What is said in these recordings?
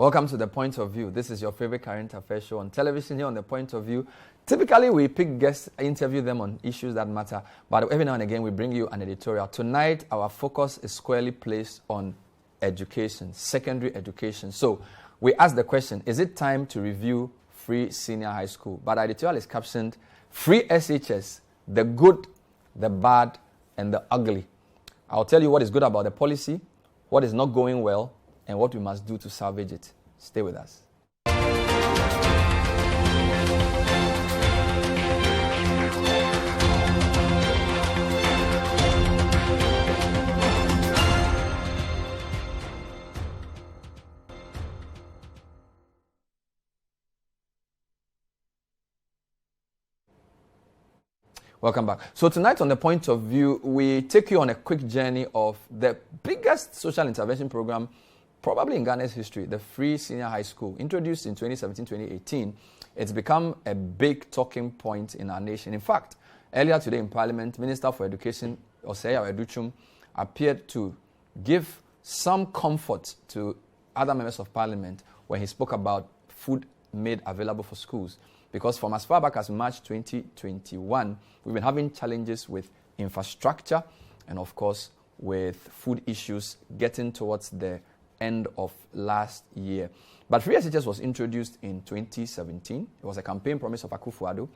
Welcome to The Point of View. This is your favorite current affairs show on television here on The Point of View. Typically, we pick guests, interview them on issues that matter, but every now and again, we bring you an editorial. Tonight, our focus is squarely placed on education, secondary education. So, we ask the question, is it time to review free senior high school? But our editorial is captioned, Free SHS, the good, the bad, and the ugly. I'll tell you what is good about the policy, what is not going well, and what we must do to salvage it. Stay with us. Welcome back. So tonight on The Point of View, we take you on a quick journey of the biggest social intervention program probably in Ghana's history, the Free Senior High School. Introduced in 2017-2018, it's become a big talking point in our nation. In fact, earlier today in Parliament, Minister for Education, Osei Aduchum, appeared to give some comfort to other members of Parliament when he spoke about food made available for schools. Because from as far back as March 2021, we've been having challenges with infrastructure and, of course, with food issues getting towards the end of last year. But Free SHS was introduced in 2017. It was a campaign promise of Akufo-Addo,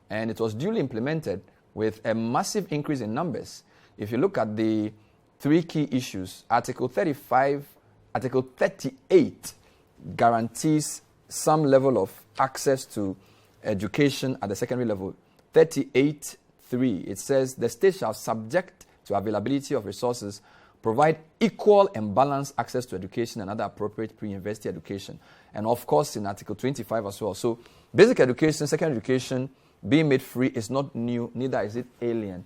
and it was duly implemented with a massive increase in numbers. If you look at the three key issues, Article 35, Article 38 guarantees some level of access to education at the secondary level. 38.3, it says the state shall, subject to availability of resources, provide equal and balanced access to education and other appropriate pre-university education. And of course, in Article 25 as well. So, basic education, secondary education, being made free is not new, neither is it alien.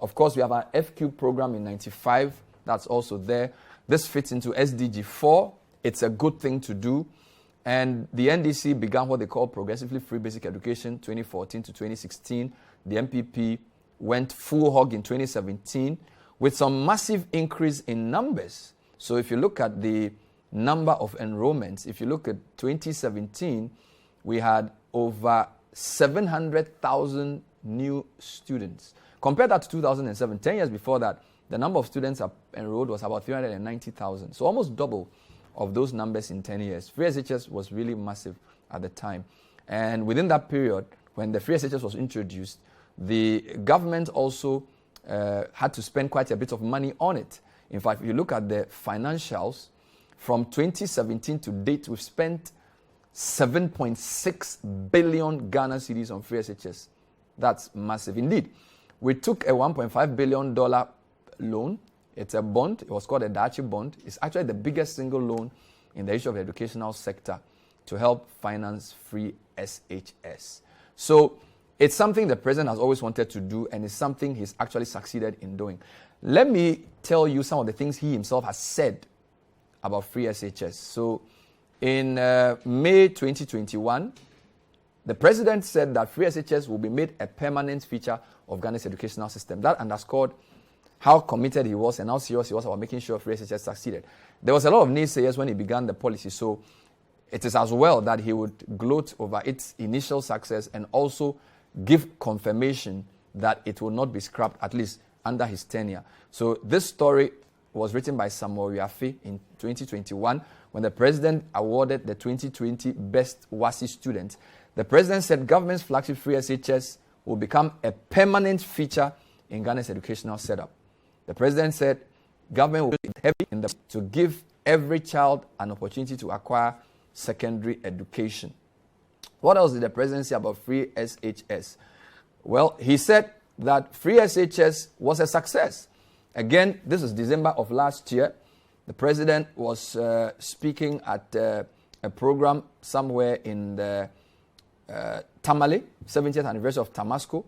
Of course, we have our FQ program in 95, that's also there. This fits into SDG 4. It's a good thing to do. And the NDC began what they call progressively free basic education 2014 to 2016. The MPP went full hog in 2017 with some massive increase in numbers. So if you look at the number of enrollments, if you look at 2017, we had over 700,000 new students. Compare that to 2007, 10 years before that, the number of students enrolled was about 390,000. So almost double of those numbers in 10 years. Free SHS was really massive at the time. And within that period, when the Free SHS was introduced, the government also had to spend quite a bit of money on it. In fact, if you look at the financials, from 2017 to date, we've spent 7.6 billion Ghana cedis on Free SHS. That's massive. Indeed, we took a $1.5 billion loan. It's a bond. It was called a Dachi bond. It's actually the biggest single loan in the history of the educational sector to help finance Free SHS. So it's something the president has always wanted to do, and it's something he's actually succeeded in doing. Let me tell you some of the things he himself has said about Free SHS. So in May 2021, the president said that Free SHS will be made a permanent feature of Ghana's educational system. That underscored how committed he was and how serious he was about making sure Free SHS succeeded. There was a lot of naysayers when he began the policy, so it is as well that he would gloat over its initial success and also give confirmation that it will not be scrapped, at least under his tenure. So this story was written by Samuel Yafe in 2021 when the president awarded the 2020 Best WASI student. The president said government's flagship Free SHS will become a permanent feature in Ghana's educational setup. The president said government will be heavy to give every child an opportunity to acquire secondary education. What else did the president say about Free SHS? Well, he said that Free SHS was a success. Again, this is December of last year. The president was speaking at a program somewhere in the Tamale, 70th anniversary of Tamasco.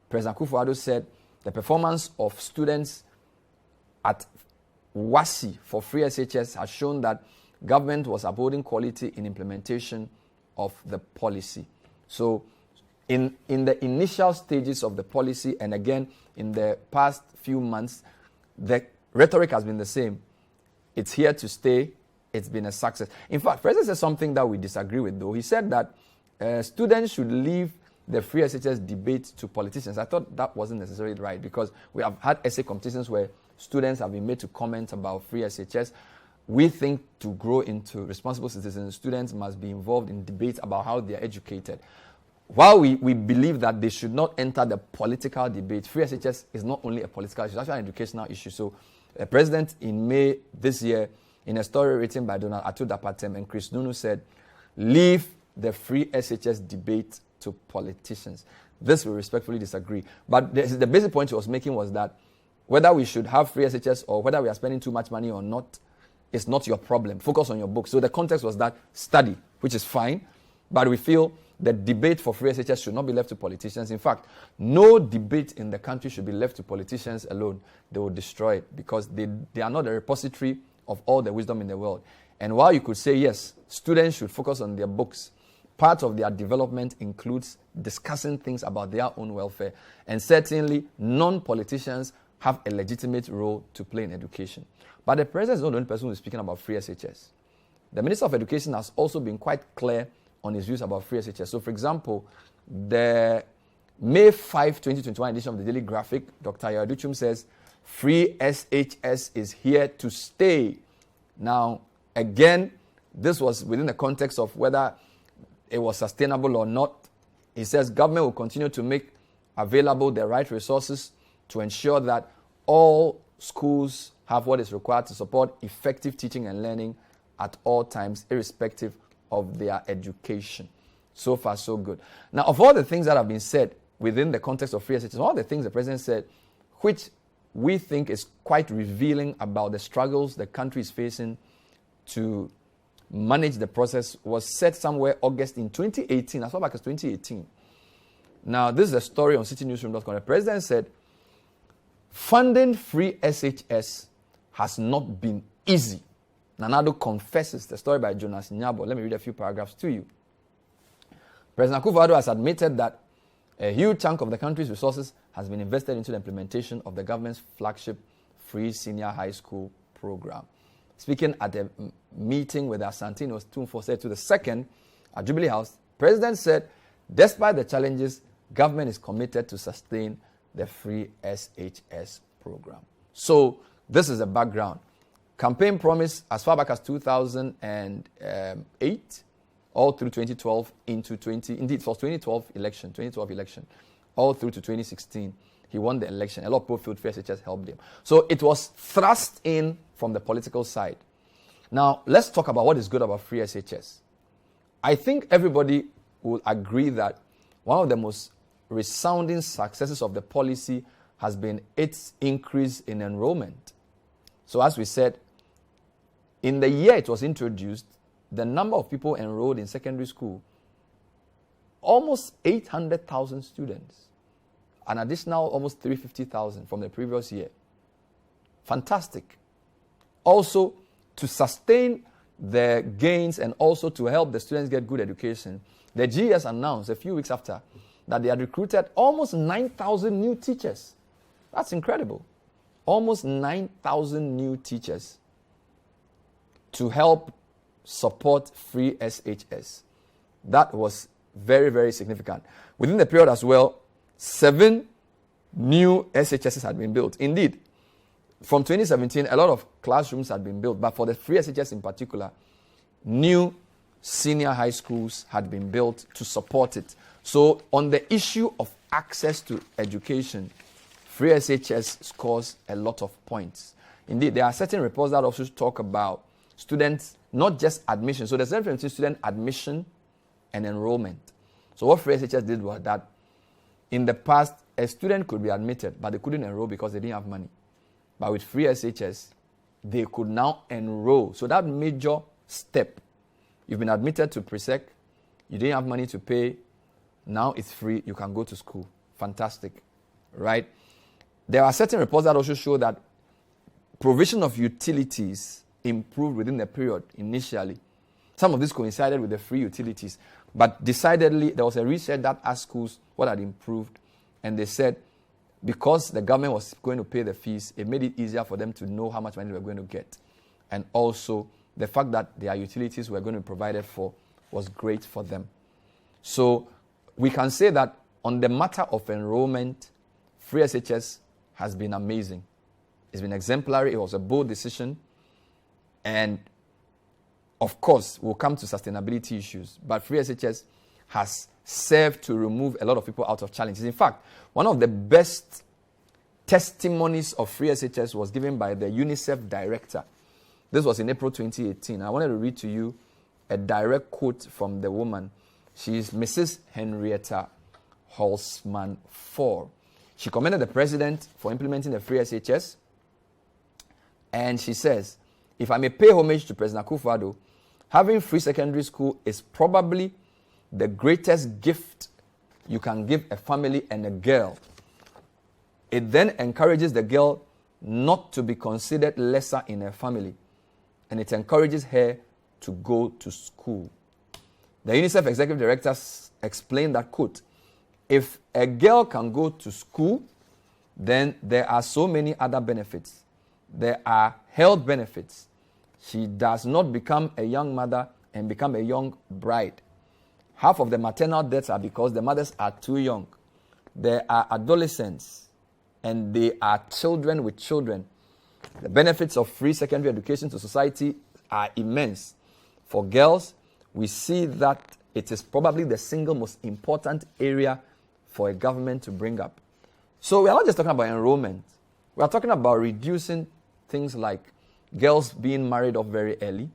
President Akufo-Addo said the performance of students at WASI for Free SHS has shown that government was upholding quality in implementation of the policy. So in the initial stages of the policy, and again in the past few months, the rhetoric has been the same. It's here to stay. it's been a success. In fact, President said something that we disagree with, though. He said that students should leave the free SHS debate to politicians. I thought that wasn't necessarily right, because we have had essay competitions where students have been made to comment about free SHS. We think to grow into responsible citizens, students must be involved in debates about how they are educated. While we believe that they should not enter the political debate, free SHS is not only a political issue, it's actually an educational issue. So the president in May this year, in a story written by Donald Atudapatem and Chris Nunu, said, leave the free SHS debate to politicians. This we respectfully disagree. But the basic point he was making was that whether we should have free SHS or whether we are spending too much money or not, it's not your problem. Focus on your book. So the context was that study, which is fine, but we feel the debate for free SHS should not be left to politicians. In fact, no debate in the country should be left to politicians alone. They will destroy it, because they are not the repository of all the wisdom in the world. And while you could say, yes, students should focus on their books, part of their development includes discussing things about their own welfare. And certainly, non-politicians have a legitimate role to play in education. But the president is not the only person who is speaking about free SHS. The Minister of Education has also been quite clear on his views about free SHS. So, for example, the May 5, 2021 edition of the Daily Graphic, Dr. Yaduchum says, free SHS is here to stay. Now, again, this was within the context of whether it was sustainable or not. He says government will continue to make available the right resources to ensure that all schools have what is required to support effective teaching and learning at all times, irrespective of their education. So far, so good. Now, of all the things that have been said within the context of free SHS, all the things the president said, which we think is quite revealing about the struggles the country is facing to manage the process, was said somewhere August in 2018, as far back as 2018. Now, this is a story on citynewsroom.com. The president said, funding free SHS has not been easy. Nanado confesses, the story by Jonas Nyabo. Let me read a few paragraphs to you. President Akufo-Addo has admitted that a huge chunk of the country's resources has been invested into the implementation of the government's flagship free senior high school program. Speaking at a meeting with Asantinos Tumfo to the second at Jubilee House, President said, despite the challenges, government is committed to sustain the free SHS program. So this is the background. Campaign promise as far back as 2008, all through 2012 into 20, indeed it was 2012 election, all through to 2016. He won the election. A lot of people felt free SHS helped him. So it was thrust in from the political side. Now, let's talk about what is good about free SHS. I think everybody will agree that one of the most resounding successes of the policy has been its increase in enrollment. So as we said, in the year it was introduced, the number of people enrolled in secondary school, almost 800,000 students, an additional almost 350,000 from the previous year. Fantastic. Also, to sustain the gains and also to help the students get good education, the GS announced a few weeks after that they had recruited almost 9,000 new teachers. That's incredible. Almost 9,000 new teachers to help support free SHS. That was very, very significant. Within the period as well, 7 new SHSs had been built. Indeed, from 2017, a lot of classrooms had been built, but for the free SHS in particular, new senior high schools had been built to support it. So on the issue of access to education, free SHS scores a lot of points. Indeed, there are certain reports that also talk about students, not just admission. So there's a difference between student admission and enrollment. So what free SHS did was that in the past, a student could be admitted, but they couldn't enroll because they didn't have money. But with free SHS, they could now enroll. So that major step, you've been admitted to pre-sec, you didn't have money to pay, now it's free, you can go to school. Fantastic, right? There are certain reports that also show that provision of utilities improved within the period initially. Some of this coincided with the free utilities, but decidedly there was a research that asked schools what had improved, and they said because the government was going to pay the fees, it made it easier for them to know how much money they were going to get. And also the fact that their utilities were going to be provided for was great for them. So we can say that on the matter of enrollment, free SHS has been amazing. It's been exemplary. It was a bold decision. And of course, we'll come to sustainability issues. But free SHS has served to remove a lot of people out of challenges. In fact, one of the best testimonies of free SHS was given by the UNICEF director. This was in April 2018. I wanted to read to you a direct quote from the woman. She is Mrs. Henrietta Holzman Ford. She commended the president for implementing the free SHS. And she says, if I may pay homage to President Akufo-Addo, having free secondary school is probably the greatest gift you can give a family and a girl. It then encourages the girl not to be considered lesser in her family, and it encourages her to go to school. The UNICEF executive director explained that, quote, if a girl can go to school, then there are so many other benefits. There are health benefits. She does not become a young mother and become a young bride. Half of the maternal deaths are because the mothers are too young. There are adolescents and they are children with children. The benefits of free secondary education to society are immense. For girls, we see that it is probably the single most important area for a government to bring up. So we are not just talking about enrollment. We are talking about reducing things like girls being married off very early,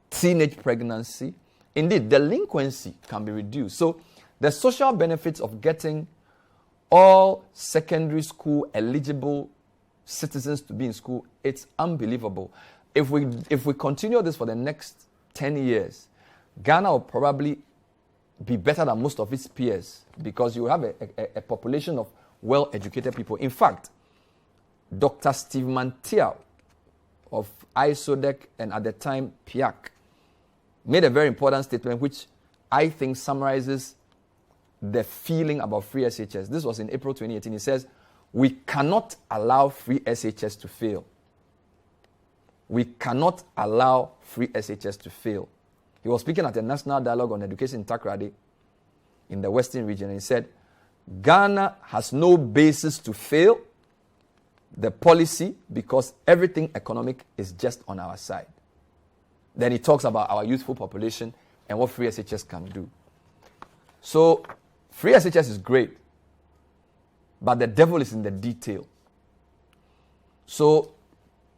teenage pregnancy. Indeed, delinquency can be reduced. So the social benefits of getting all secondary school eligible citizens to be in school, it's unbelievable. If we continue this for the next 10 years, Ghana will probably be better than most of its peers because you have a population of well-educated people. In fact, Dr. Steve Mantiao of ISODEC and at the time PIAC made a very important statement which I think summarizes the feeling about free SHS. This was in April 2018. He says, we cannot allow free SHS to fail. We cannot allow free SHS to fail. He was speaking at a national dialogue on education in Takoradi in the Western region, and he said, Ghana has no basis to fail the policy because everything economic is just on our side. Then he talks about our youthful population and what free SHS can do. So free SHS is great, but the devil is in the detail. So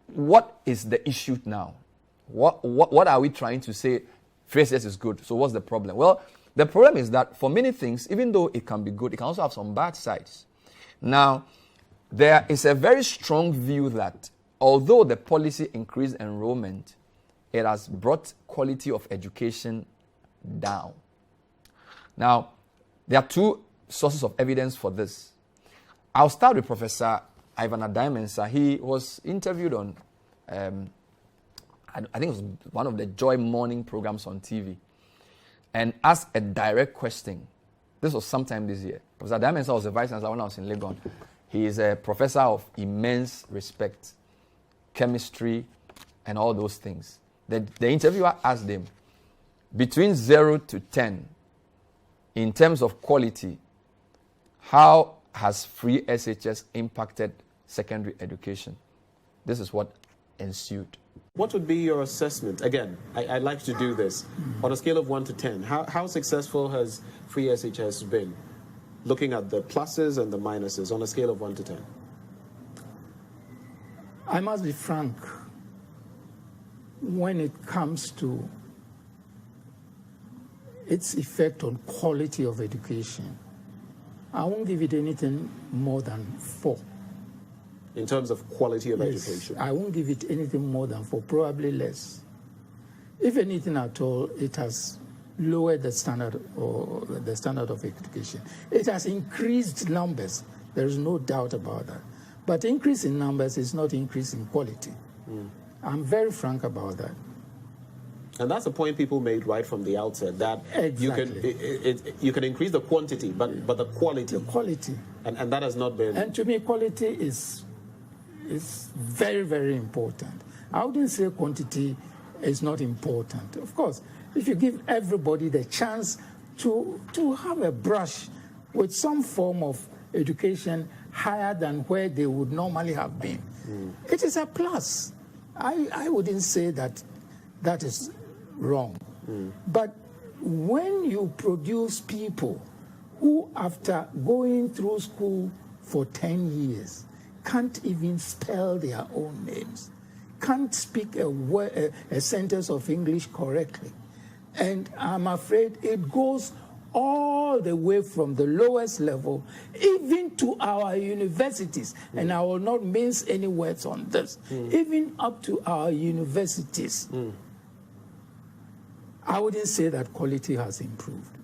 what is the issue now? What are we trying to say? Free SHS is good. So what's the problem? Well, the problem is that for many things, even though it can be good, it can also have some bad sides. Now, there is a very strong view that although the policy increased enrollment, it has brought quality of education down. Now, there are two sources of evidence for this. I'll start with Professor Ivan Adai-Mensah. He was interviewed on, I think it was one of the Joy morning programs on TV, and asked a direct question. This was sometime this year. Professor Adai-Mensah was the vice chancellor when I was in Legon. He is a professor of immense respect, chemistry, and all those things. The interviewer asked him, between 0 to 10, in terms of quality, how has free SHS impacted secondary education? This is what ensued. What would be your assessment? Again, I like to do this. On a scale of 1 to 10, how successful has free SHS been? Looking at the pluses and the minuses on a scale of 1 to 10. I must be frank. When it comes to its effect on quality of education, I won't give it anything more than 4. In terms of quality of education? I won't give it anything more than 4, probably less. If anything at all, it has lowered the standard of education. It has increased numbers. There is no doubt about that. But increase in numbers is not increase in quality. I'm very frank about that. And that's a point people made right from the outset, that exactly. you can increase the quantity, but the quality. The quality. And that has not been... And to me, quality is very, very important. I wouldn't say quantity is not important. Of course, if you give everybody the chance to have a brush with some form of education higher than where they would normally have been, it is a plus. I wouldn't say that is wrong. But when you produce people who, after going through school for 10 years, can't even spell their own names, can't speak a sentence of English correctly, and I'm afraid it goes all the way from the lowest level, even to our universities, and I will not mince any words on this, even up to our universities. I wouldn't say that quality has improved.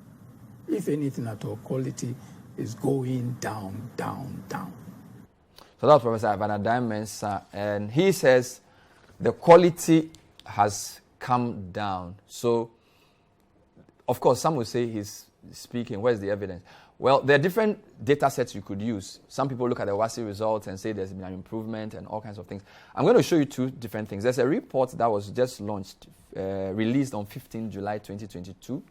If anything at all, quality is going down, down, down. So that's Professor Ivan Mensah, and he says the quality has come down. So, of course, some will say he's speaking. Where's the evidence? Well, there are different data sets you could use. Some people look at the WASSCE results and say there's been an improvement and all kinds of things. I'm going to show you two different things. There's a report that was just launched, released on 15 July 2022,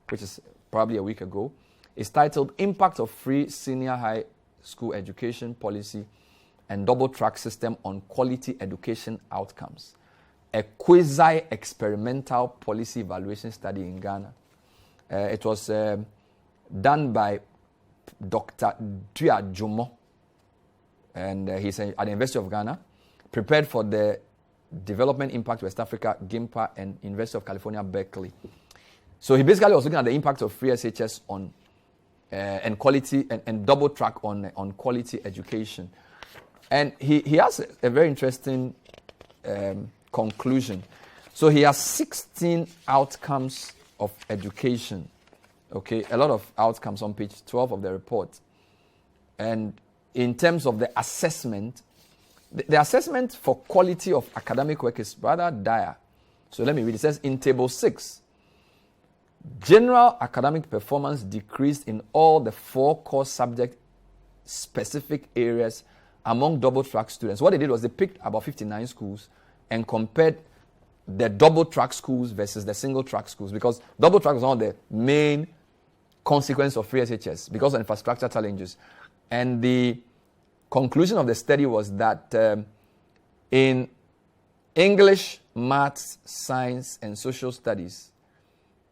which is probably a week ago. It's titled Impact of Free Senior High School Education Policy and Double-Track System on Quality Education Outcomes, a quasi-experimental policy evaluation study in Ghana. It was done by Dr. Dua Jomo, and he's at the University of Ghana, prepared for the Development Impact West Africa, GIMPA, and University of California, Berkeley. So he basically was looking at the impact of free SHS on and quality and double track on quality education. And he has a very interesting conclusion. So he has 16 outcomes of education. Okay, a lot of outcomes on page 12 of the report. And in terms of the assessment, the assessment for quality of academic work is rather dire. So let me read. It says in table 6, general academic performance decreased in all the 4 core subject specific areas among double track students. What they did was they picked about 59 schools and compared the double track schools versus the single track schools, because double track was one of the main consequence of free SHS because of infrastructure challenges. And the conclusion of the study was that in English, maths, science, and social studies,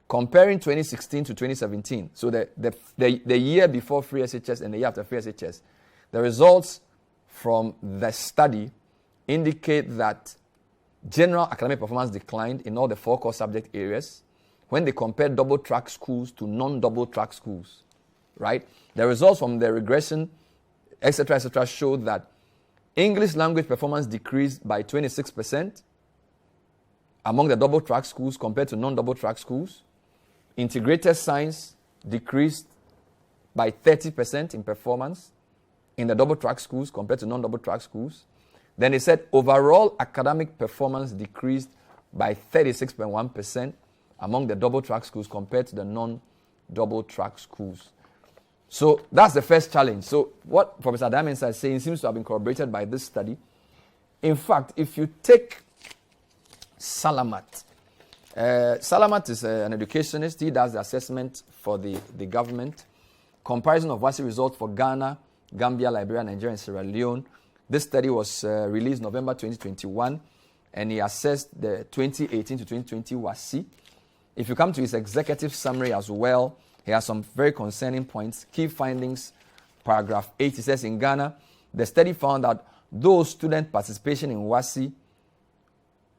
comparing 2016 to 2017, so the year before free SHS and the year after free SHS, the results from the study indicate that general academic performance declined in all the 4 core subject areas when they compared double track schools to non-double track schools, right? The results from the regression, etc., showed that English language performance decreased by 26% among the double track schools compared to non-double track schools. Integrated science decreased by 30% in performance in the double track schools compared to non-double track schools. Then they said overall academic performance decreased by 36.1% among the double track schools compared to the non-double track schools. So that's the first challenge. So what Professor Mensah is saying seems to have been corroborated by this study. In fact, if you take Salamat, Salamat is an educationist. He does the assessment for the government. Comparison of WASSCE results for Ghana, Gambia, Liberia, Nigeria, and Sierra Leone. This study was released November 2021, and he assessed the 2018 to 2020 WASSCE. If you come to his executive summary as well, he has some very concerning points. Key findings, paragraph 8, he says in Ghana, the study found that though student participation in WASSCE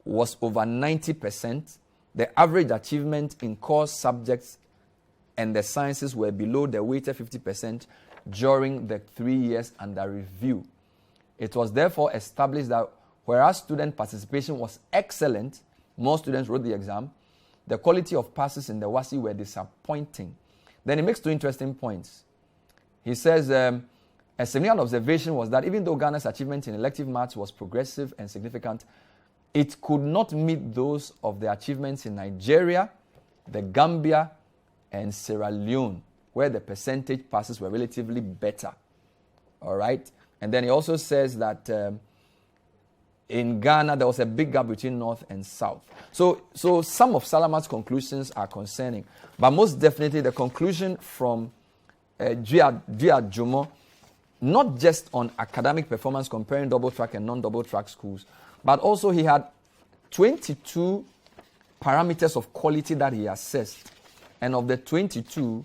was over 90%, the average achievement in core subjects and the sciences were below the weighted 50% during the 3 years under review. It was therefore established that whereas student participation was excellent, more students wrote the exam, the quality of passes in the WASSCE were disappointing. Then he makes 2 interesting points. He says, a significant observation was that even though Ghana's achievement in elective maths was progressive and significant, it could not meet those of the achievements in Nigeria, the Gambia, and Sierra Leone, where the percentage passes were relatively better. All right? And then he also says that in Ghana, there was a big gap between North and South. So some of Salamat's conclusions are concerning. But most definitely the conclusion from Gia Jomo, not just on academic performance comparing double track and non-double track schools, but also he had 22 parameters of quality that he assessed. And of the 22,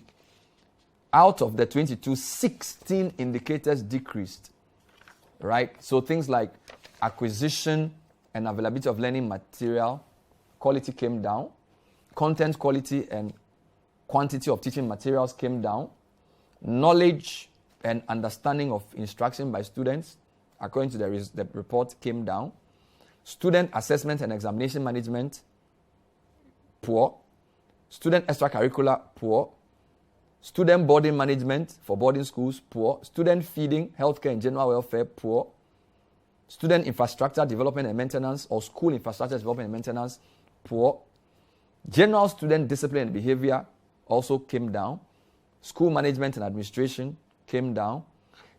out of the 22, 16 indicators decreased. Right? So things like acquisition and availability of learning material, quality came down. Content quality and quantity of teaching materials came down. Knowledge and understanding of instruction by students, according to the report, came down. Student assessment and examination management, poor. Student extracurricular, poor. Student boarding management for boarding schools, poor. Student feeding, healthcare and general welfare, poor. Student infrastructure development and maintenance or school infrastructure development and maintenance, poor. General student discipline and behavior also came down. School management and administration came down.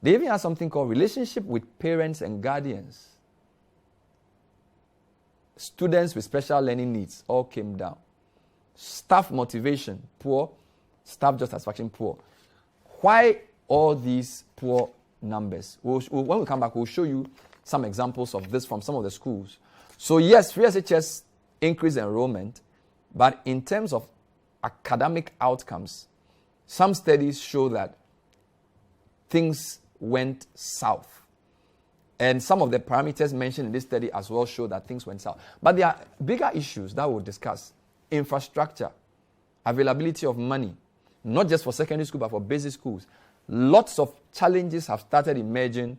They even had something called relationship with parents and guardians. Students with special learning needs all came down. Staff motivation, poor. Staff job satisfaction, poor. Why all these poor numbers? When we come back, we'll show you some examples of this from some of the schools. So yes, free SHS increased enrollment, but in terms of academic outcomes, some studies show that things went south. And some of the parameters mentioned in this study as well show that things went south. But there are bigger issues that we'll discuss. Infrastructure, availability of money, not just for secondary school, but for basic schools. Lots of challenges have started emerging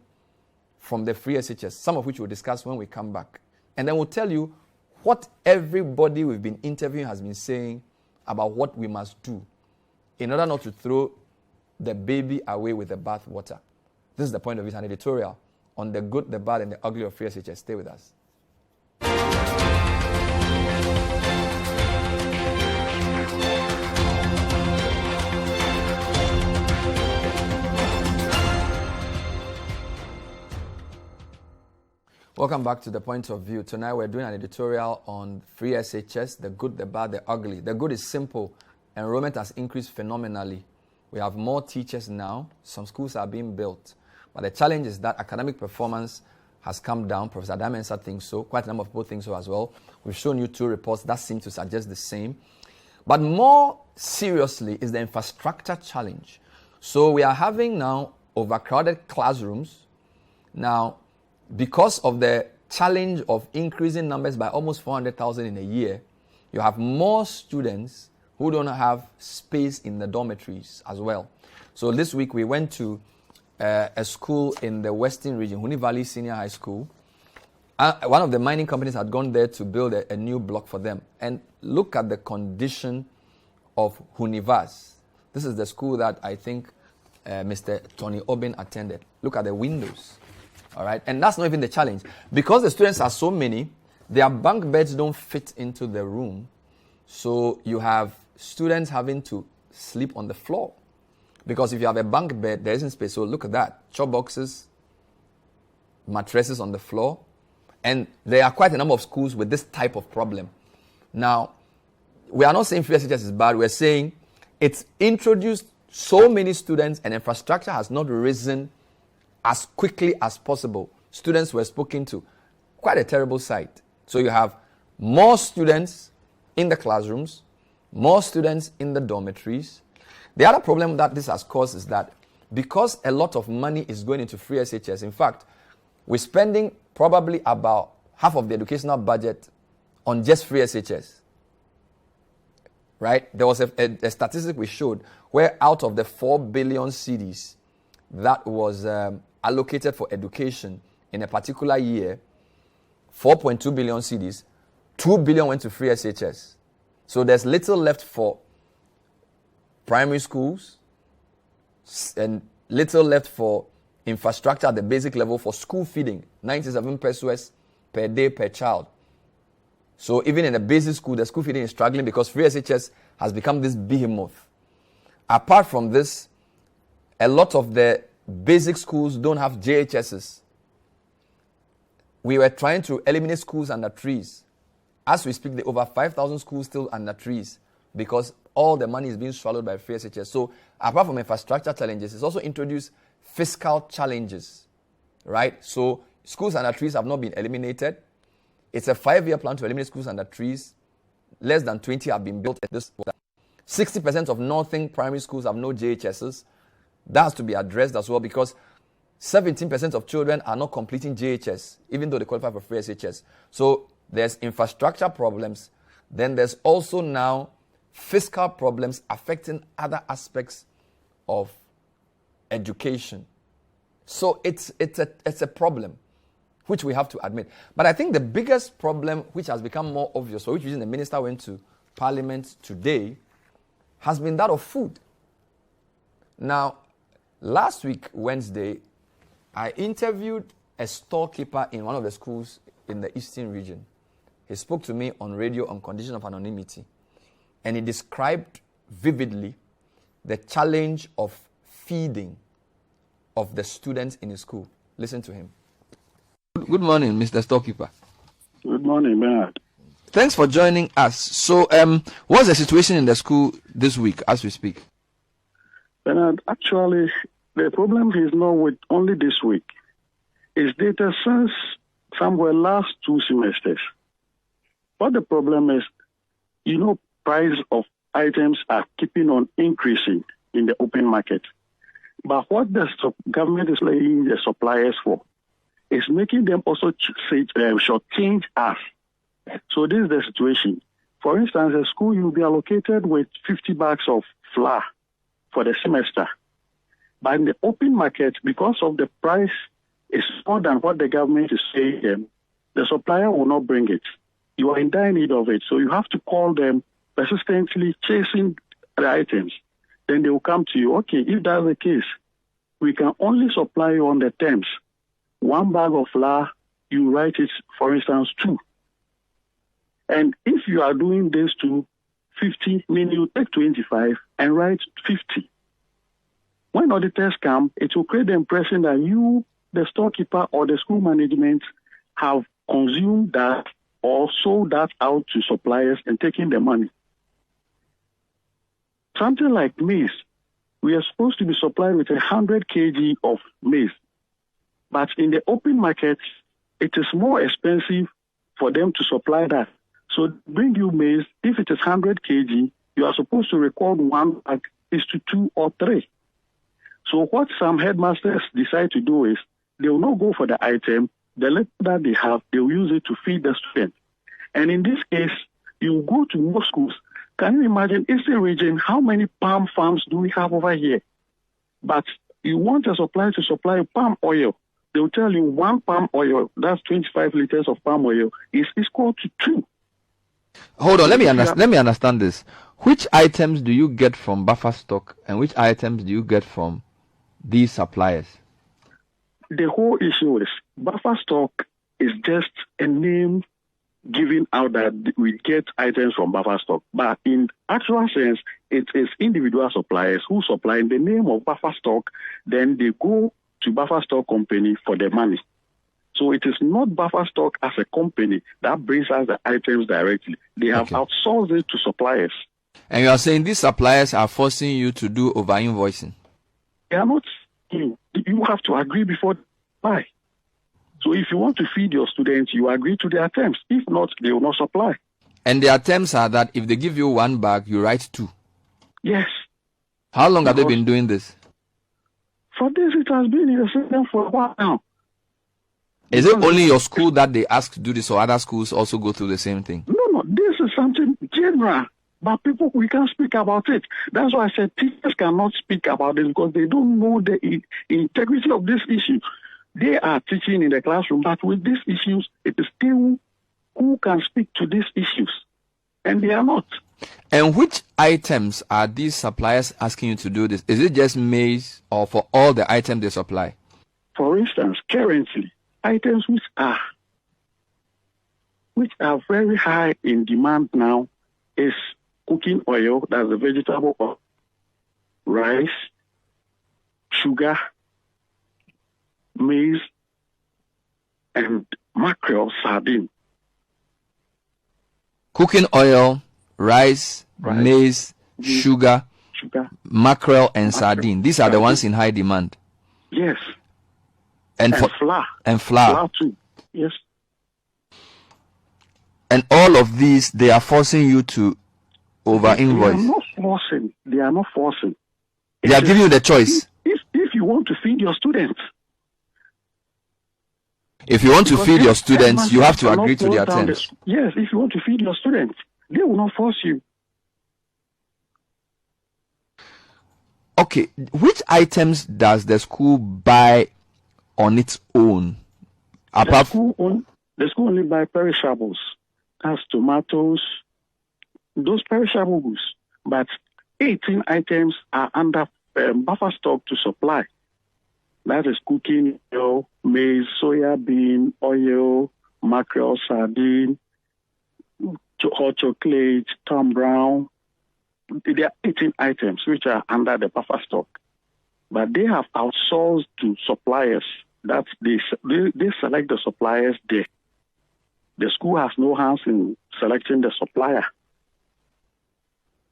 from the free SHS, some of which we'll discuss when we come back. And then we'll tell you what everybody we've been interviewing has been saying about what we must do in order not to throw the baby away with the bath water. This is the point of it, an editorial on the good, the bad, and the ugly of free SHS. Stay with us. Welcome back to The Point of View. Tonight we're doing an editorial on free SHS, the good, the bad, the ugly. The good is simple. Enrollment has increased phenomenally. We have more teachers now. Some schools are being built. But the challenge is that academic performance has come down. Professor Damensa thinks so. Quite a number of people think so as well. We've shown you two reports that seem to suggest the same. But more seriously is the infrastructure challenge. So we are having now overcrowded classrooms. Now, because of the challenge of increasing numbers by almost 400,000 in a year, you have more students who don't have space in the dormitories as well. So this week we went to a school in the Western region, Huni Valley Senior High School. One of the mining companies had gone there to build a new block for them. And look at the condition of Hunivas. This is the school that I think Mr. Tony Obin attended. Look at the windows. All right, and that's not even the challenge. Because the students are so many, their bunk beds don't fit into the room. So you have students having to sleep on the floor. Because if you have a bunk bed, there isn't space. So look at that. Chop boxes, mattresses on the floor. And there are quite a number of schools with this type of problem. Now, we are not saying free SHS is bad. We're saying it's introduced so many students and infrastructure has not risen as quickly as possible. Students were spoken to. Quite a terrible sight. So you have more students in the classrooms, more students in the dormitories. The other problem that this has caused is that because a lot of money is going into free SHS, in fact, we're spending probably about half of the educational budget on just free SHS. Right? There was a statistic we showed where out of the 4 billion cedis that was allocated for education in a particular year, 4.2 billion cedis, 2 billion went to free SHS. So there's little left for primary schools and little left for infrastructure at the basic level for school feeding, 97 pesos per day per child. So even in the basic school, the school feeding is struggling because free SHS has become this behemoth. Apart from this, a lot of the basic schools don't have JHSs. we were trying to eliminate schools under trees. As we speak, there are over 5,000 schools still under trees because all the money is being swallowed by free SHS. So apart from infrastructure challenges, it's also introduced fiscal challenges, right? So schools under trees have not been eliminated. It's a 5-year plan to eliminate schools under trees. Less than 20 have been built at this point. 60% of northern primary schools have no JHSs. That has to be addressed as well because 17% of children are not completing JHS, even though they qualify for free SHS. So there's infrastructure problems. Then there's also now fiscal problems affecting other aspects of education. So it's a problem, which we have to admit. But I think the biggest problem, which has become more obvious, for which reason the minister went to Parliament today, has been that of food. Now, last week, Wednesday, I interviewed a storekeeper in one of the schools in the Eastern region. He spoke to me on radio on condition of anonymity. And he described vividly the challenge of feeding of the students in his school. Listen to him. Good morning, Mr. Storekeeper. Good morning, Bernard. Thanks for joining us. So, what's the situation in the school this week as we speak? Bernard, actually, the problem is not with only this week. It's data since somewhere last 2 semesters. What the problem is, price of items are keeping on increasing in the open market. But what the government is laying the suppliers for is making them also shortchange us. So this is the situation. For instance, a school you'll be allocated with 50 bags of flour for the semester. But in the open market, because of the price is more than what the government is saying, the supplier will not bring it. You are in dire need of it. So you have to call them persistently chasing the items. Then they will come to you, okay, if that's the case, we can only supply you on the terms. 1 bag of flour, you write it, for instance, 2. And if you are doing this to 50, meaning you take 25 and write 50. When auditors come, it will create the impression that you, the storekeeper or the school management, have consumed that or sold that out to suppliers and taken the money. Something like maize, we are supposed to be supplied with 100 kg of maize. But in the open market, it is more expensive for them to supply that. So bring you maize, if it is 100 kg, you are supposed to record 1 bag is to 2 or 3. So what some headmasters decide to do is they will not go for the item, the little that they have, they will use it to feed the student. And in this case, you go to most schools. Can you imagine, Eastern region, how many palm farms do we have over here? But you want a supplier to supply palm oil. They will tell you 1 palm oil, that's 25 liters of palm oil, is equal to 2. Hold on, let me understand this. Which items do you get from buffer stock and which items do you get from these suppliers? The whole issue is buffer stock is just a name given out that we get items from buffer stock. But in actual sense, it is individual suppliers who supply in the name of buffer stock, then they go to buffer stock company for the money. So it is not buffer stock as a company that brings us the items directly. They have outsourced it to suppliers. And you are saying these suppliers are forcing you to do over-invoicing? They are not. You have to agree before they buy. So if you want to feed your students, you agree to their terms. If not, they will not supply. And their terms are that if they give you 1 bag, you write 2? Yes. How long have they been doing this? For this, it has been in the system for a while now. Is it only your school that they ask to do this, or other schools also go through the same thing? No, this is something general. But people, we can't speak about it. That's why I said teachers cannot speak about this because they don't know the integrity of this issue. They are teaching in the classroom, but with these issues, it is still who can speak to these issues. And they are not. And which items are these suppliers asking you to do this? Is it just maize or for all the items they supply? For instance, currently, items which are very high in demand now is cooking oil, that's the vegetable oil, rice, sugar, maize, and mackerel, sardine. Cooking oil, rice, maize, sugar, mackerel, and sardine. These are the ones in high demand. Yes. And flour. And flour. Flour too. Yes. And all of these, they are forcing you to over invoice. They are not forcing. They are not forcing. They are giving you the choice. If you want to feed your students. If you want to feed your students, you have to agree to their terms. Yes, if you want to feed your students, they will not force you. Okay, which items does the school buy on its own? The school only buy perishables. That's tomatoes, those perishable goods. But 18 items are under buffer stock to supply. That is cooking oil, maize, soya bean, oil, mackerel, sardine, hot chocolate, Tom Brown. There are 18 items which are under the buffer stock. But they have outsourced to suppliers. That they select the suppliers there. The school has no hands in selecting the supplier.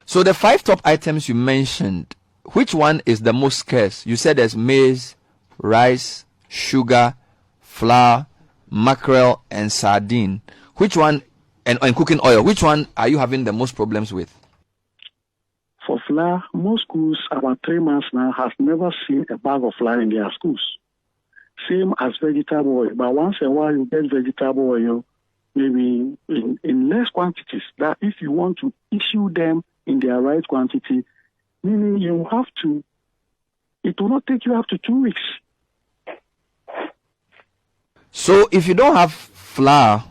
So the 5 top items you mentioned, which one is the most scarce? You said there's maize, rice, sugar, flour, mackerel, and sardine. Which one, and cooking oil, which one are you having the most problems with? For flour, most schools about 3 months now have never seen a bag of flour in their schools. Same as vegetable oil, but once in a while you get vegetable oil, maybe in less quantities. That if you want to issue them in their right quantity, meaning you have to, it will not take you up to 2 weeks. So if you don't have flour,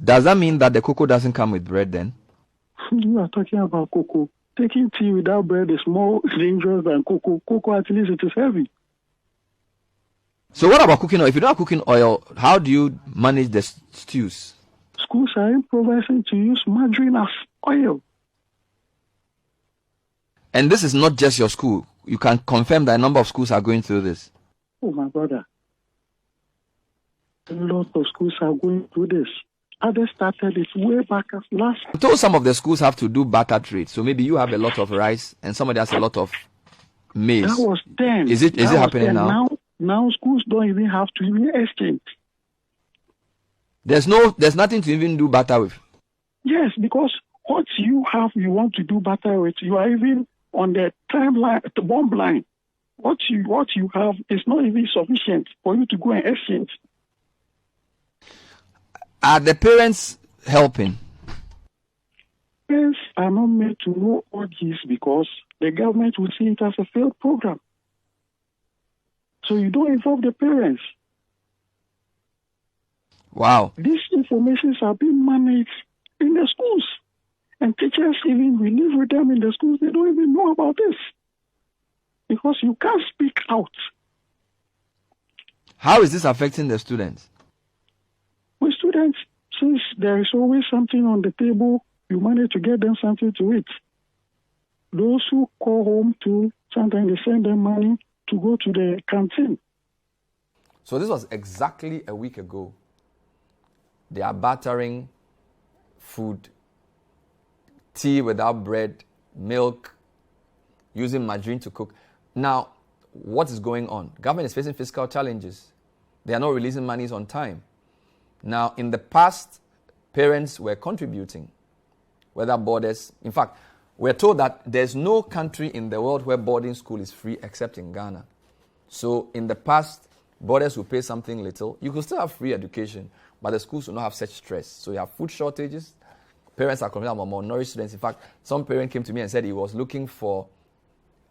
does that mean that the cocoa doesn't come with bread then? You are talking about cocoa. Taking tea without bread is more dangerous than cocoa. Cocoa, at least it is heavy. So what about cooking oil? If you don't have cooking oil, how do you manage the stews? Schools are improvising to use margarine as oil. And this is not just your school. You can confirm that a number of schools are going through this. Oh, my brother. A lot of schools are going through this. Others started it way back as last. I told some of the schools have to do barter trade. So maybe you have a lot of rice and somebody has a lot of maize. That was then. Is it happening now? Now schools don't even have to even exchange. There's nothing to even do barter with. Yes, because what you have, you want to do barter with, you are even on the timeline, the bomb line. What you have is not even sufficient for you to go and exchange. Are the parents helping? Parents are not made to know all this because the government will see it as a failed program. So you don't involve the parents. Wow. These informations are being managed in the schools. And teachers, even we live with them in the schools, they don't even know about this. Because you can't speak out. How is this affecting the students? With students, since there is always something on the table, you manage to get them something to eat. Those who call home too, sometimes they send them money to go to the canteen. So this was exactly a week ago. They are bartering food, tea without bread, milk, using margarine to cook. Now, what is going on? Government is facing fiscal challenges. They are not releasing monies on time. Now, in the past, parents were contributing, whether boarders. In fact, we're told that there's no country in the world where boarding school is free except in Ghana. So in the past, boarders will pay something little. You could still have free education, but the schools will not have such stress. So you have food shortages. Parents are complaining about malnourished students. In fact, some parent came to me and said he was looking for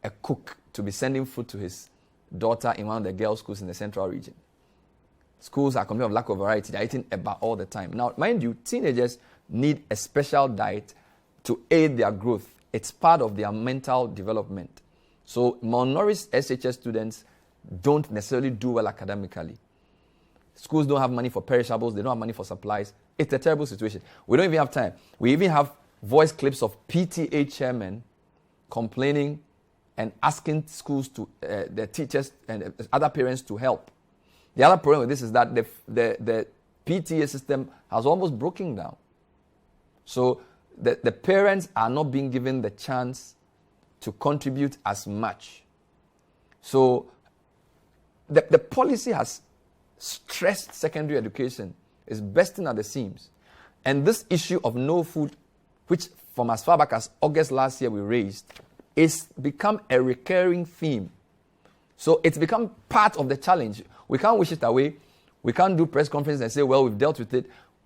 a cook to be sending food to his daughter in one of the girls' schools in the central region. Schools are complaining of lack of variety. They're eating eba all the time. Now, mind you, teenagers need a special diet to aid their growth. It's part of their mental development. So malnourished SHS students don't necessarily do well academically. Schools don't have money for perishables. They don't have money for supplies. It's a terrible situation. We don't even have time. We even have voice clips of PTA chairmen complaining and asking schools to, the teachers and other parents to help. The other problem with this is that the PTA system has almost broken down. So the parents are not being given the chance to contribute as much. So the policy has stressed secondary education, is bursting at the seams. And this issue of no food, which from as far back as August last year we raised, is become a recurring theme. So it's become part of the challenge. We can't wish it away. We can't do press conferences and say, well, we've dealt with it.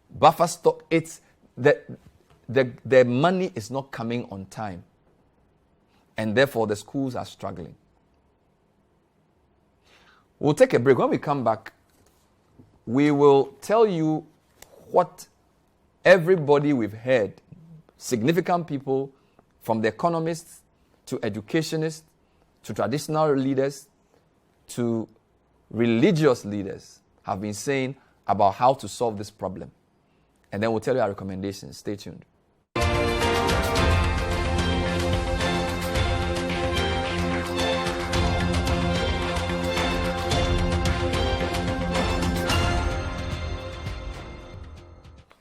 Buffer stock, it's the money is not coming on time. And therefore, the schools are struggling. We'll take a break. When we come back, we will tell you what everybody we've heard, significant people, from the economists to educationists to traditional leaders to religious leaders, have been saying about how to solve this problem. And then we'll tell you our recommendations. Stay tuned.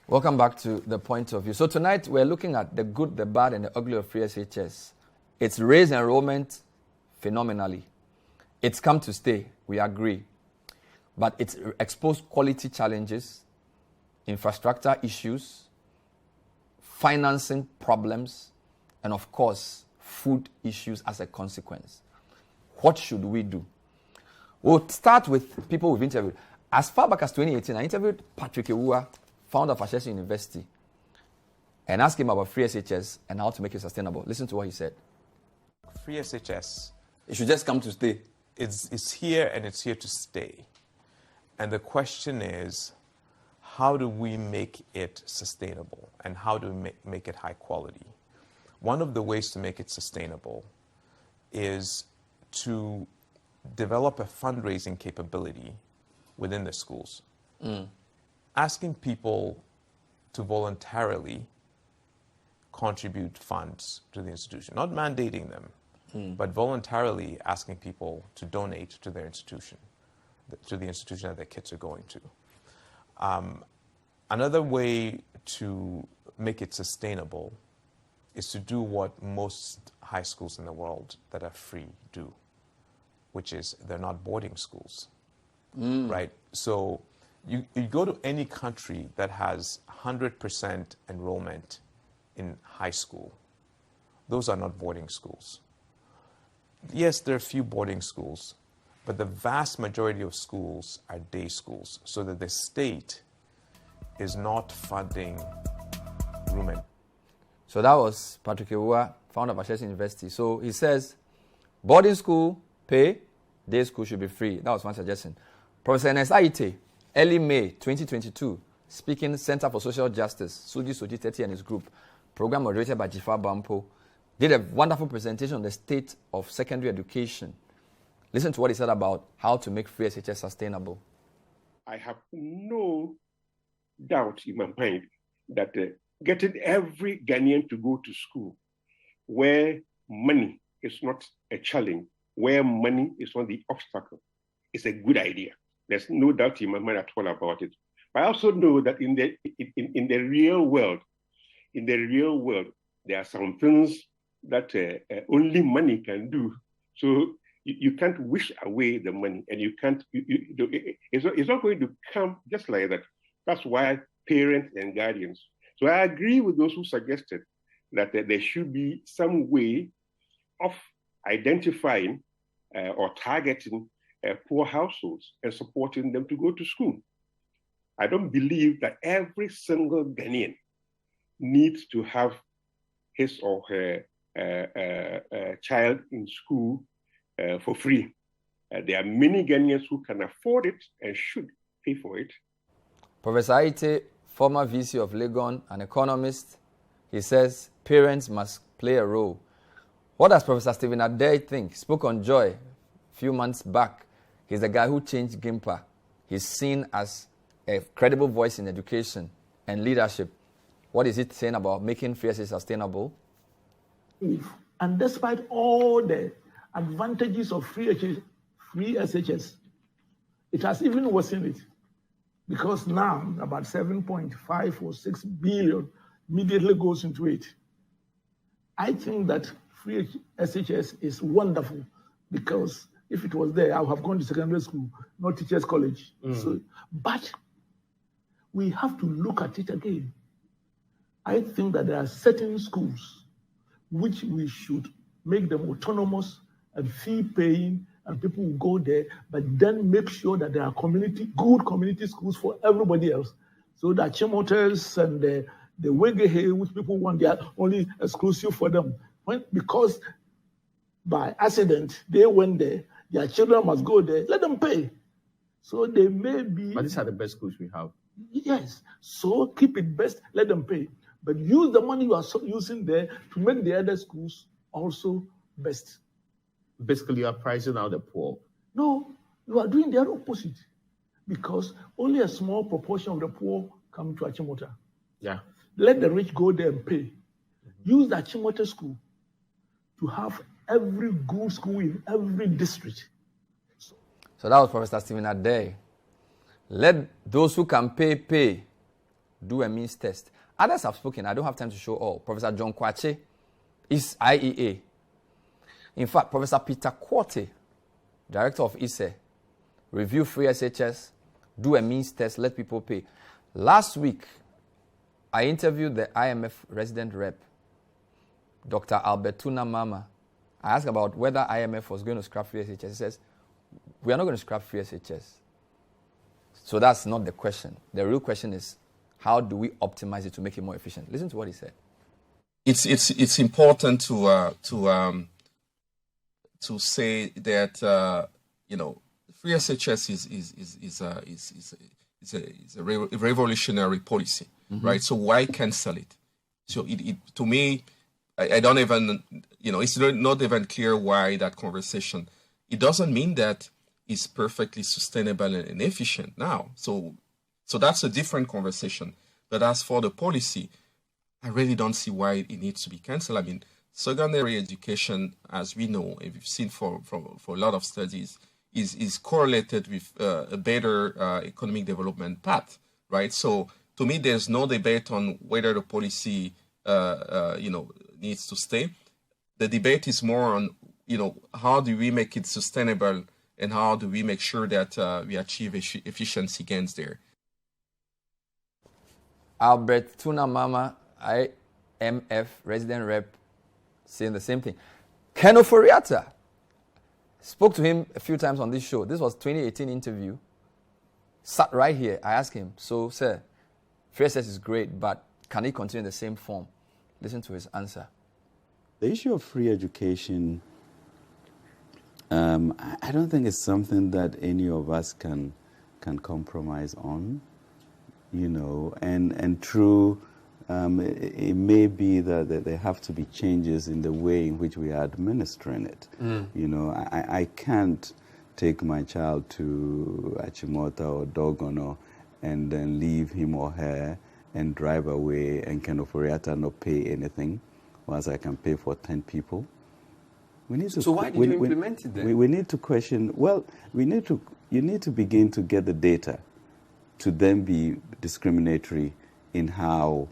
Welcome back to The Point of View. So tonight we're looking at the good, the bad, and the ugly of free SHS. It's raised enrollment phenomenally. It's come to stay, we agree. But it's exposed quality challenges, infrastructure issues, financing problems, and of course, food issues as a consequence. What should we do? We'll start with people we've interviewed. As far back as 2018, I interviewed Patrick Ewua, founder of SHS University, and asked him about free SHS and how to make it sustainable. Listen to what he said. Free SHS, it should just come to stay. It's here and it's here to stay. And the question is, how do we make it sustainable and how do we make it high quality? One of the ways to make it sustainable is to develop a fundraising capability within the schools. Asking people to voluntarily contribute funds to the institution, not mandating them, but voluntarily asking people to donate to their institution, to the institution that their kids are going to. Another way to make it sustainable is to do what most high schools in the world that are free do, which is they're not boarding schools, right? So you go to any country that has 100% enrollment in high school, those are not boarding schools. Yes, there are a few boarding schools, but the vast majority of schools are day schools, so that the state is not funding room and... So that was Patrick Ewua, founder of SHS University. So he says, boarding school, pay, day school should be free. That was one suggestion. Professor Ernest Aite, early May 2022, speaking Center for Social Justice, Suji Soji Teti and his group, program moderated by Jifa Bampo, did a wonderful presentation on the state of secondary education. Listen to what he said about how to make free SHS sustainable. I have no doubt in my mind that getting every Ghanaian to go to school where money is not a challenge, where money is not the obstacle, is a good idea. There's no doubt in my mind at all about it. But I also know that in the real world, there are some things that only money can do. So you can't wish away the money, and you can't. It's not going to come just like that. That's why parents and guardians. So I agree with those who suggested that there should be some way of identifying or targeting poor households and supporting them to go to school. I don't believe that every single Ghanaian needs to have his or her child in school for free. There are many Ghanaians who can afford it and should pay for it. Professor Aite, former VC of Legon, an economist, he says parents must play a role. What does Professor Stephen Adey think? Spoke on Joy a few months back. He's the guy who changed GIMPA. He's seen as a credible voice in education and leadership. What is it saying about making free SHS sustainable? And despite all the advantages of free SHS, it has even worsened it. because now about 7.5 or 6 billion immediately goes into it. I think that free SHS is wonderful because if it was there, I would have gone to secondary school, not teachers' college. But we have to look at it again. I think that there are certain schools which we should make them autonomous and fee-paying, and people will go there, but then make sure that there are good community schools for everybody else, so that Chimoters and the Wegehe, which people want, they are only exclusive for them. Because by accident, they went there, their children must go there, let them pay. So they may be... But these are the best schools we have. Yes. So keep it best, let them pay. But use the money you are using there to make the other schools also best. Basically, you are pricing out the poor. No, you are doing the opposite. Because only a small proportion of the poor come to Achimota. Yeah. Let the rich go there and pay. Use the Achimota school to have every good school in every district. So that was Professor Stephen Adey. Let those who can pay. Do a means test. Others have spoken. I don't have time to show all. Professor John Kwache is IEA. In fact, Professor Peter Quarte, director of ISE, review free SHS, do a means test, let people pay. Last week, I interviewed the IMF resident rep, Dr. Albertuna Mama. I asked about whether IMF was going to scrap free SHS. He says, we are not going to scrap free SHS. So that's not the question. The real question is, how do we optimize it to make it more efficient? Listen to what he said. It's important to say that free SHS is a revolutionary policy, right? So why cancel it? So it to me, I don't even it's not even clear why that conversation. It doesn't mean that it's perfectly sustainable and efficient now. So that's a different conversation. But as for the policy, I really don't see why it needs to be cancelled. I mean, secondary education, as we know, and we've seen for a lot of studies, is correlated with a better economic development path, right? So to me, there's no debate on whether the policy, needs to stay. The debate is more on, how do we make it sustainable and how do we make sure that we achieve efficiency gains there. Albert Tuna Mama, IMF resident rep, saying the same thing. Ken Oforiatta spoke to him a few times on this show. This was 2018 interview. Sat right here. I asked him, so sir, free SHS is great, but can it continue in the same form? Listen to his answer. The issue of free education, I don't think it's something that any of us can compromise on, and true, it may be that there have to be changes in the way in which we are administering it. I can't take my child to Achimota or Dogono and then leave him or her and drive away and can Oforiatta not pay anything, whilst I can pay for 10 people. We need to, so why did you implement it then? We need to question, you need to begin to get the data to then be discriminatory in how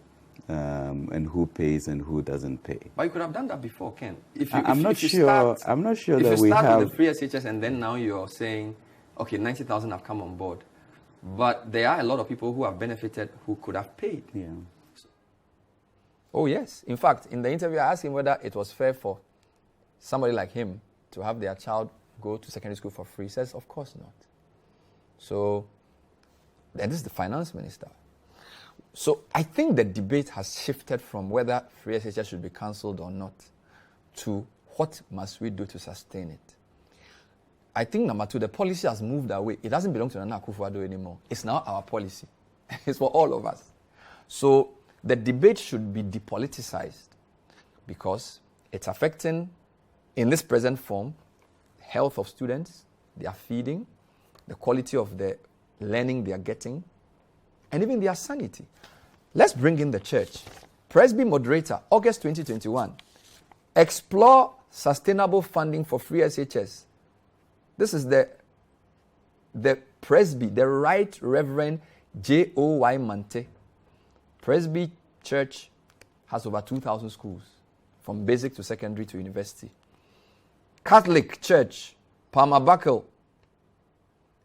and who pays and who doesn't pay. But you could have done that before, Ken. I'm not sure that we have... If you start with the free SHS and then now you're saying, okay, 90,000 have come on board. But there are a lot of people who have benefited who could have paid. Yeah. Oh, yes. In fact, in the interview, I asked him whether it was fair for somebody like him to have their child go to secondary school for free. He says, of course not. So, and this is the finance minister. So I think the debate has shifted from whether free SHS should be cancelled or not to what must we do to sustain it. I think number two, the policy has moved away. It doesn't belong to Nana Akufo-Addo anymore. It's now our policy. It's for all of us. So the debate should be depoliticized because it's affecting, in this present form, health of students, their feeding, the quality of the learning they are getting, and even their sanity. Let's bring in the church. Presby moderator, August 2021. Explore sustainable funding for free SHS. This is the Presby, the Right Reverend J-O-Y Mante. Presby Church has over 2,000 schools, from basic to secondary to university. Catholic Church, Palmer Buckle.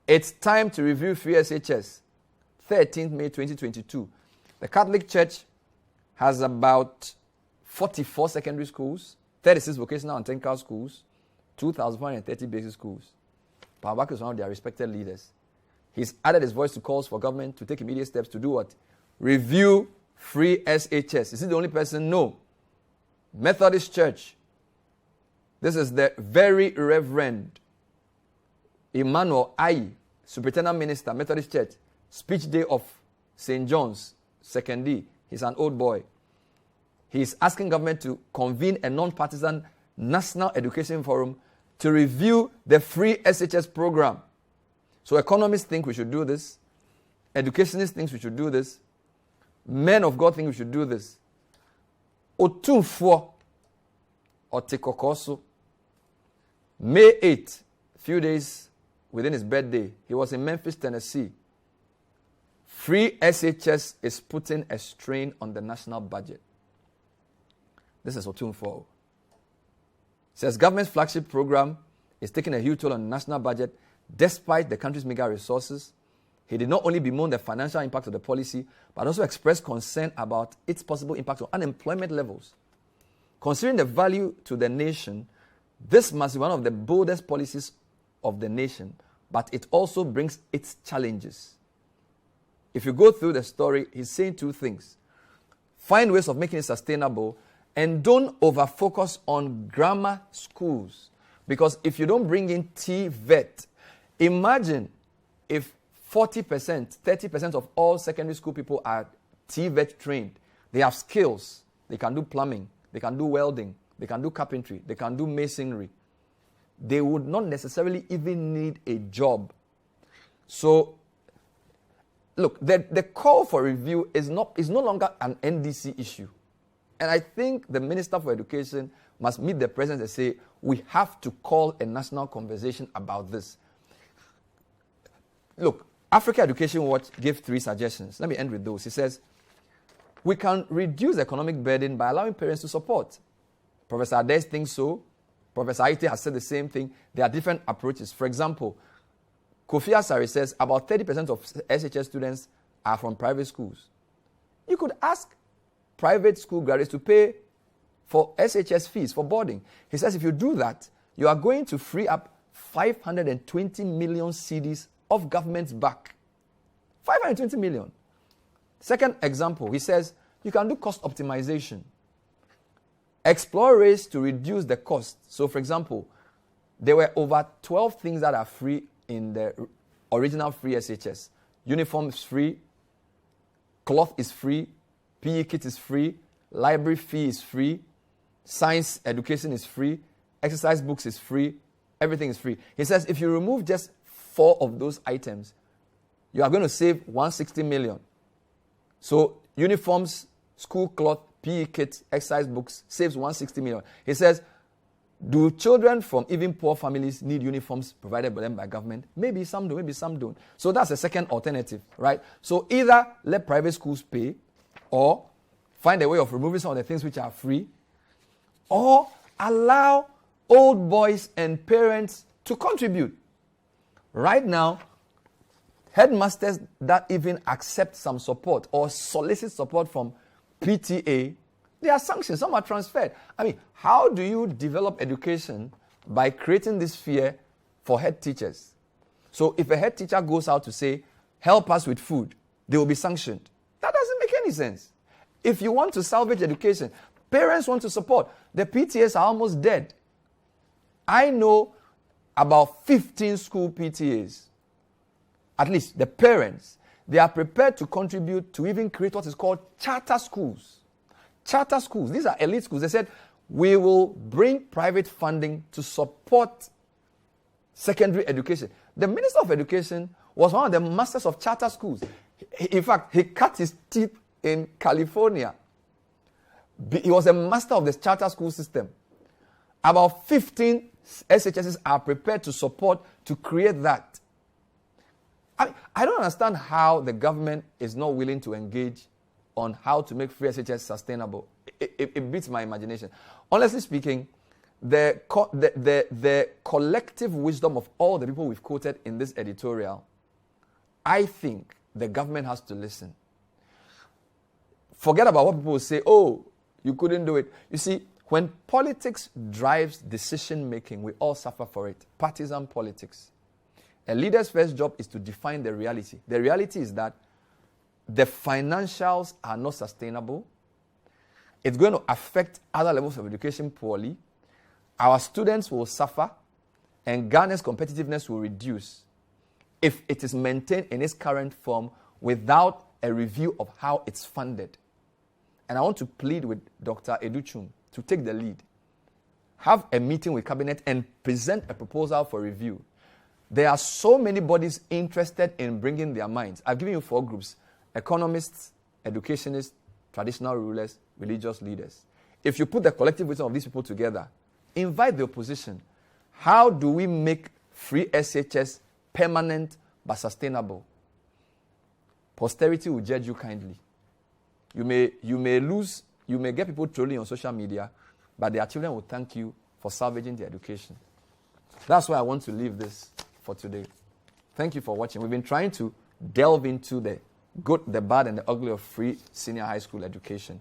It's time to review free SHS. 13th May 2022. The Catholic Church has about 44 secondary schools, 36 vocational and technical schools, 2,430 basic schools. Palmer Buckle is one of their respected leaders. He's added his voice to calls for government to take immediate steps to do what? Review free SHS. Is he the only person? No. Methodist Church. This is the very Reverend Emmanuel Ayi, Superintendent Minister, Methodist Church. Speech day of St. John's, 2nd D. He's an old boy. He's asking government to convene a non-partisan National Education Forum to review the free SHS program. So economists think we should do this. Educationists think we should do this. Men of God think we should do this. Otunfo Otikokoso, May 8th, few days within his birthday, he was in Memphis, Tennessee. Free SHS is putting a strain on the national budget. This is Otunfo. Says government's flagship program is taking a huge toll on the national budget despite the country's meager resources. He did not only bemoan the financial impact of the policy, but also expressed concern about its possible impact on unemployment levels. Considering the value to the nation, this must be one of the boldest policies of the nation, but it also brings its challenges. If you go through the story, he's saying two things. Find ways of making it sustainable, and don't over-focus on grammar schools. Because if you don't bring in TVET, imagine if 40%, 30% of all secondary school people are TVET trained. They have skills. They can do plumbing. They can do welding. They can do carpentry. They can do masonry. They would not necessarily even need a job. So, look, the call for review is no longer an NDC issue. And I think the Minister for Education must meet the President and say, we have to call a national conversation about this. Look, Africa Education Watch gave 3 suggestions. Let me end with those. He says, we can reduce the economic burden by allowing parents to support. Professor Ades thinks so. Professor Aite has said the same thing. There are different approaches. For example, Kofi Asare says about 30% of SHS students are from private schools. You could ask private school graduates to pay for SHS fees for boarding. He says if you do that, you are going to free up 520 million cedis of government's back. 520 million. Second example, he says you can do cost optimization. Explore ways to reduce the cost. So, for example, there were over 12 things that are free in the original free SHS. Uniform is free, cloth is free, PE kit is free, library fee is free, science education is free, exercise books is free, everything is free. He says if you remove just 4 of those items, you are going to save 160 million. So uniforms, school cloth, PE kits, exercise books saves 160 million. He says, do children from even poor families need uniforms provided by them by government? Maybe some do, maybe some don't. So that's a second alternative, right? So either let private schools pay, or find a way of removing some of the things which are free, or allow old boys and parents to contribute. Right now, headmasters that even accept some support or solicit support from PTA, there are sanctions. Some are transferred. I mean, how do you develop education by creating this fear for head teachers? So if a head teacher goes out to say, help us with food, they will be sanctioned. That doesn't make any sense. If you want to salvage education, parents want to support. The PTAs are almost dead. I know about 15 school PTAs. At least the parents, they are prepared to contribute to even create what is called charter schools. Charter schools, these are elite schools. They said, we will bring private funding to support secondary education. The Minister of Education was one of the masters of charter schools. In fact, he cut his teeth in California. He was a master of the charter school system. About 15 SHSs are prepared to support to create that. I don't understand how the government is not willing to engage on how to make free SHS sustainable. It beats my imagination. Honestly speaking, the collective wisdom of all the people we've quoted in this editorial, I think the government has to listen. Forget about what people will say, oh, you couldn't do it. You see, when politics drives decision making, we all suffer for it. Partisan politics. A leader's first job is to define the reality. The reality is that the financials are not sustainable. It's going to affect other levels of education poorly. Our students will suffer, and Ghana's competitiveness will reduce if it is maintained in its current form without a review of how it's funded. And I want to plead with Dr. Educhum to take the lead. Have a meeting with Cabinet and present a proposal for review. There are so many bodies interested in bringing their minds. I've given you 4 groups: economists, educationists, traditional rulers, religious leaders. If you put the collective wisdom of these people together, invite the opposition. How do we make free SHS permanent but sustainable? Posterity will judge you kindly. You may lose, you may get people trolling on social media, but their children will thank you for salvaging their education. That's why I want to leave this for today. Thank you for watching. We've been trying to delve into the good, the bad, and the ugly of free senior high school education.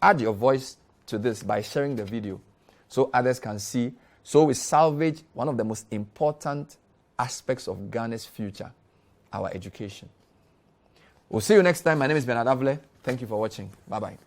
Add your voice to this by sharing the video so others can see, so we salvage one of the most important aspects of Ghana's future, our education. We'll see you next time. My name is Bernard Avle. Thank you for watching. Bye-bye.